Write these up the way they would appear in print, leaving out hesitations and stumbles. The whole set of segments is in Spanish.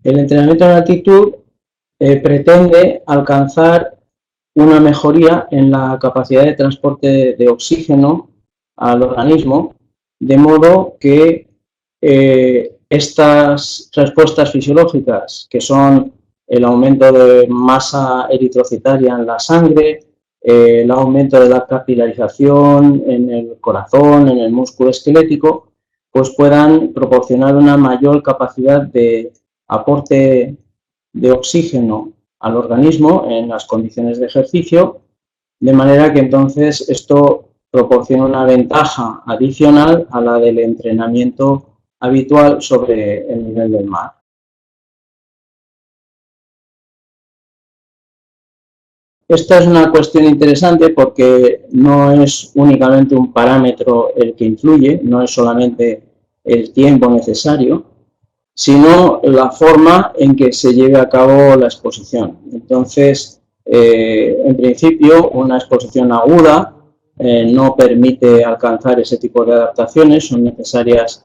El entrenamiento en altitud pretende alcanzar una mejoría en la capacidad de transporte de oxígeno al organismo, de modo que estas respuestas fisiológicas, que son el aumento de masa eritrocitaria en la sangre, el aumento de la capilarización en el corazón, en el músculo esquelético, pues puedan proporcionar una mayor capacidad de aporte de oxígeno al organismo en las condiciones de ejercicio, de manera que entonces esto proporciona una ventaja adicional a la del entrenamiento habitual sobre el nivel del mar. Esta es una cuestión interesante porque no es únicamente un parámetro el que influye, no es solamente el tiempo necesario, sino la forma en que se lleve a cabo la exposición. Entonces, en principio, una exposición aguda no permite alcanzar ese tipo de adaptaciones, son necesarias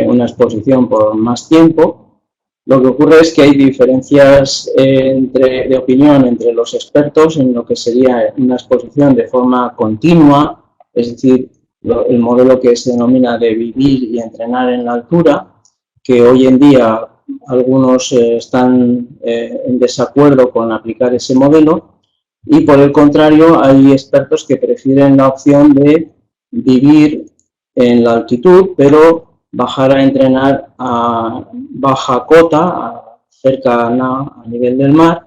una exposición por más tiempo. Lo que ocurre es que hay diferencias de opinión entre los expertos en lo que sería una exposición de forma continua, es decir, el modelo que se denomina de vivir y entrenar en la altura, que hoy en día algunos están en desacuerdo con aplicar ese modelo, y por el contrario hay expertos que prefieren la opción de vivir en la altitud, pero bajar a entrenar a baja cota, cercana a nivel del mar,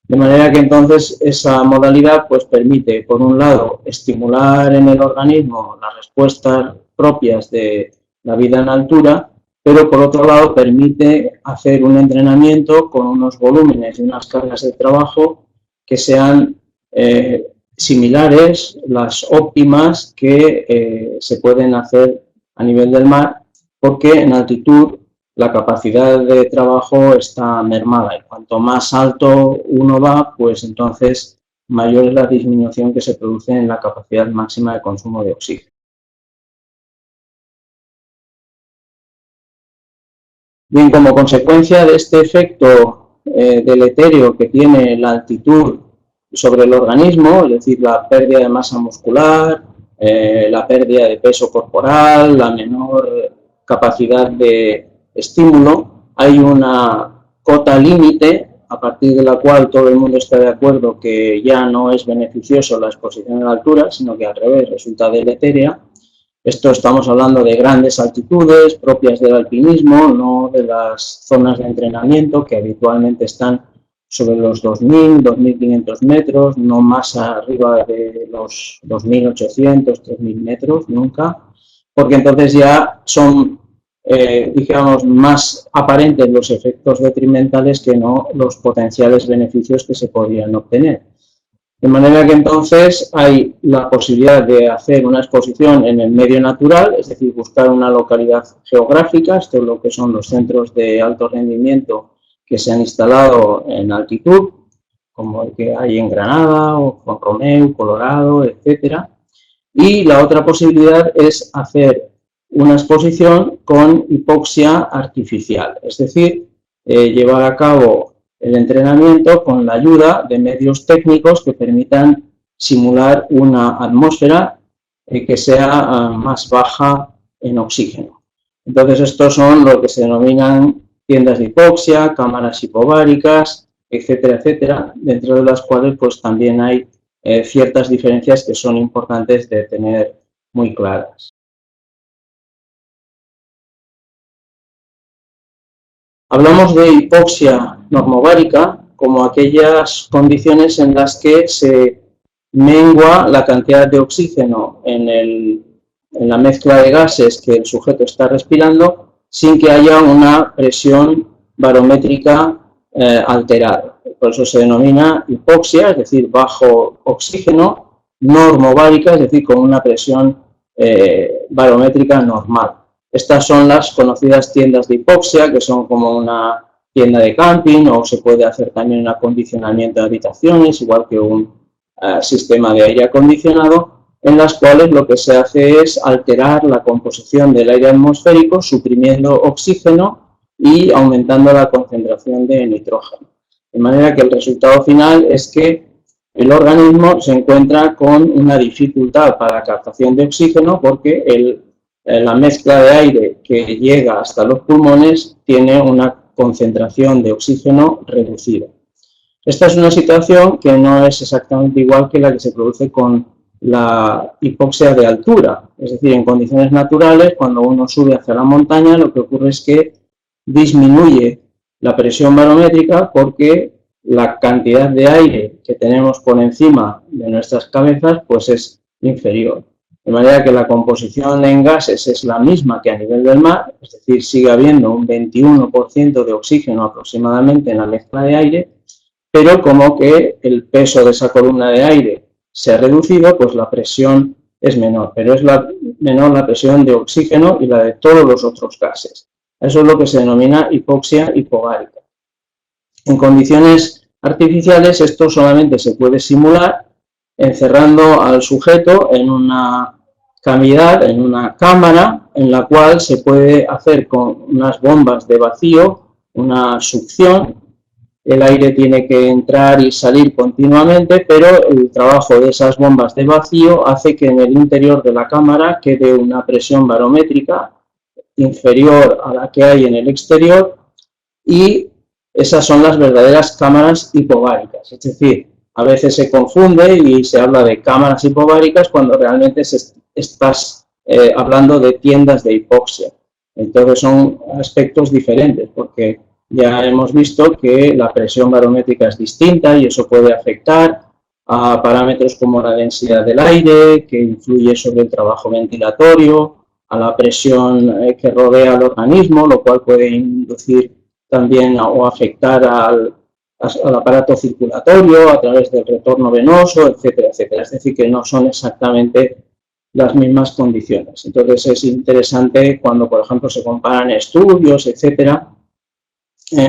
de manera que entonces esa modalidad pues permite, por un lado, estimular en el organismo las respuestas propias de la vida en altura, pero por otro lado permite hacer un entrenamiento con unos volúmenes y unas cargas de trabajo que sean similares, las óptimas que se pueden hacer a nivel del mar, porque en altitud la capacidad de trabajo está mermada y cuanto más alto uno va, pues entonces mayor es la disminución que se produce en la capacidad máxima de consumo de oxígeno. Bien, como consecuencia de este efecto deleterio que tiene la altitud sobre el organismo, es decir, la pérdida de masa muscular, la pérdida de peso corporal, la menor capacidad de estímulo, hay una cota límite a partir de la cual todo el mundo está de acuerdo que ya no es beneficioso la exposición a la altura, sino que al revés resulta deletérea. Esto estamos hablando de grandes altitudes propias del alpinismo, no de las zonas de entrenamiento que habitualmente están sobre los 2.000, 2.500 metros, no más arriba de los 2.800, 3.000 metros, nunca, porque entonces ya son, digamos, más aparentes los efectos detrimentales que no los potenciales beneficios que se podrían obtener. De manera que entonces hay la posibilidad de hacer una exposición en el medio natural, es decir, buscar una localidad geográfica, esto es lo que son los centros de alto rendimiento que se han instalado en altitud, como el que hay en Granada, o Juan Romeu, Colorado, etc. Y la otra posibilidad es hacer una exposición con hipoxia artificial, es decir, llevar a cabo el entrenamiento con la ayuda de medios técnicos que permitan simular una atmósfera que sea más baja en oxígeno. Entonces, estos son lo que se denominan tiendas de hipoxia, cámaras hipováricas, etcétera, etcétera, dentro de las cuales pues también hay ciertas diferencias que son importantes de tener muy claras. Hablamos de hipoxia normovárica como aquellas condiciones en las que se mengua la cantidad de oxígeno en la mezcla de gases que el sujeto está respirando sin que haya una presión barométrica alterada. Por eso se denomina hipoxia, es decir, bajo oxígeno, normovárica, es decir, con una presión barométrica normal. Estas son las conocidas tiendas de hipoxia, que son como una tienda de camping, o se puede hacer también un acondicionamiento de habitaciones, igual que un sistema de aire acondicionado, en las cuales lo que se hace es alterar la composición del aire atmosférico, suprimiendo oxígeno y aumentando la concentración captación de nitrógeno. De manera que el resultado final es que el organismo se encuentra con una dificultad para la captación de oxígeno porque la mezcla de aire que llega hasta los pulmones tiene una concentración de oxígeno reducida. Esta es una situación que no es exactamente igual que la que se produce con la hipoxia de altura. Es decir, en condiciones naturales, cuando uno sube hacia la montaña, lo que ocurre es que disminuye la presión barométrica porque la cantidad de aire que tenemos por encima de nuestras cabezas pues es inferior. De manera que la composición en gases es la misma que a nivel del mar, es decir, sigue habiendo un 21% de oxígeno aproximadamente en la mezcla de aire, pero como que el peso de esa columna de aire se ha reducido, pues la presión es menor, pero es menor la presión de oxígeno y la de todos los otros gases. Eso es lo que se denomina hipoxia hipogárica. En condiciones artificiales esto solamente se puede simular encerrando al sujeto en una cavidad, en una cámara, en la cual se puede hacer con unas bombas de vacío una succión. El aire tiene que entrar y salir continuamente, pero el trabajo de esas bombas de vacío hace que en el interior de la cámara quede una presión barométrica inferior a la que hay en el exterior y esas son las verdaderas cámaras hipobáricas. Es decir, a veces se confunde y se habla de cámaras hipobáricas cuando realmente estás hablando de tiendas de hipoxia. Entonces son aspectos diferentes porque ya hemos visto que la presión barométrica es distinta y eso puede afectar a parámetros como la densidad del aire, que influye sobre el trabajo ventilatorio, a la presión que rodea al organismo, lo cual puede inducir también o afectar al aparato circulatorio a través del retorno venoso, etcétera, etcétera. Es decir, que no son exactamente las mismas condiciones. Entonces es interesante cuando, por ejemplo, se comparan estudios, etcétera,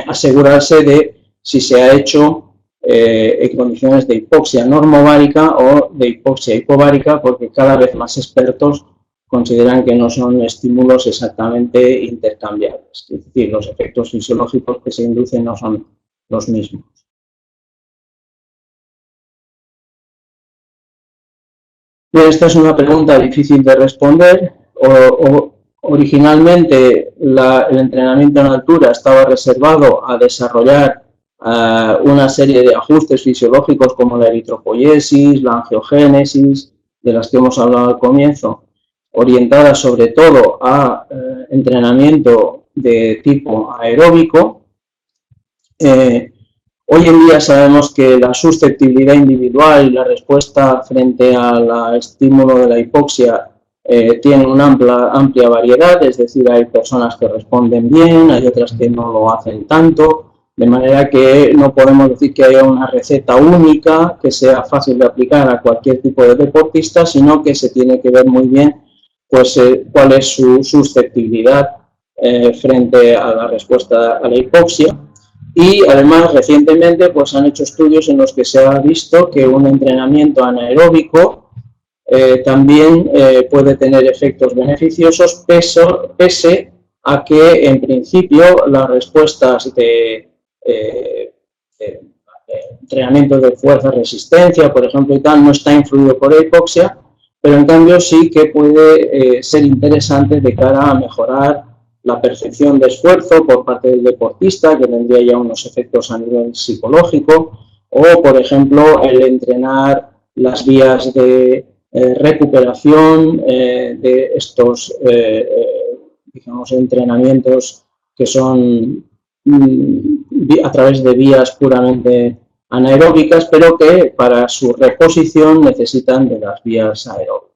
asegurarse de si se ha hecho en condiciones de hipoxia normovárica o de hipoxia hipobárica, porque cada vez más expertos consideran que no son estímulos exactamente intercambiables. Es decir, los efectos fisiológicos que se inducen no son los mismos. Bien, esta es una pregunta difícil de responder. Originalmente el entrenamiento en altura estaba reservado a desarrollar una serie de ajustes fisiológicos como la eritropoiesis, la angiogénesis, de las que hemos hablado al comienzo, orientada sobre todo a entrenamiento de tipo aeróbico. Hoy en día sabemos que la susceptibilidad individual y la respuesta frente al estímulo de la hipoxia tienen una amplia variedad, es decir, hay personas que responden bien, hay otras que no lo hacen tanto, de manera que no podemos decir que haya una receta única que sea fácil de aplicar a cualquier tipo de deportista, sino que se tiene que ver muy bien pues, cuál es su susceptibilidad frente a la respuesta a la hipoxia. Y además recientemente pues, han hecho estudios en los que se ha visto que un entrenamiento anaeróbico también puede tener efectos beneficiosos pese a que en principio las respuestas de entrenamiento de fuerza-resistencia, por ejemplo, y tal, no está influido por la hipoxia, pero en cambio sí que puede ser interesante de cara a mejorar la percepción de esfuerzo por parte del deportista, que tendría ya unos efectos a nivel psicológico, o por ejemplo el entrenar las vías de recuperación de estos digamos, entrenamientos que son a través de vías puramente anaeróbicas, pero que para su reposición necesitan de las vías aeróbicas.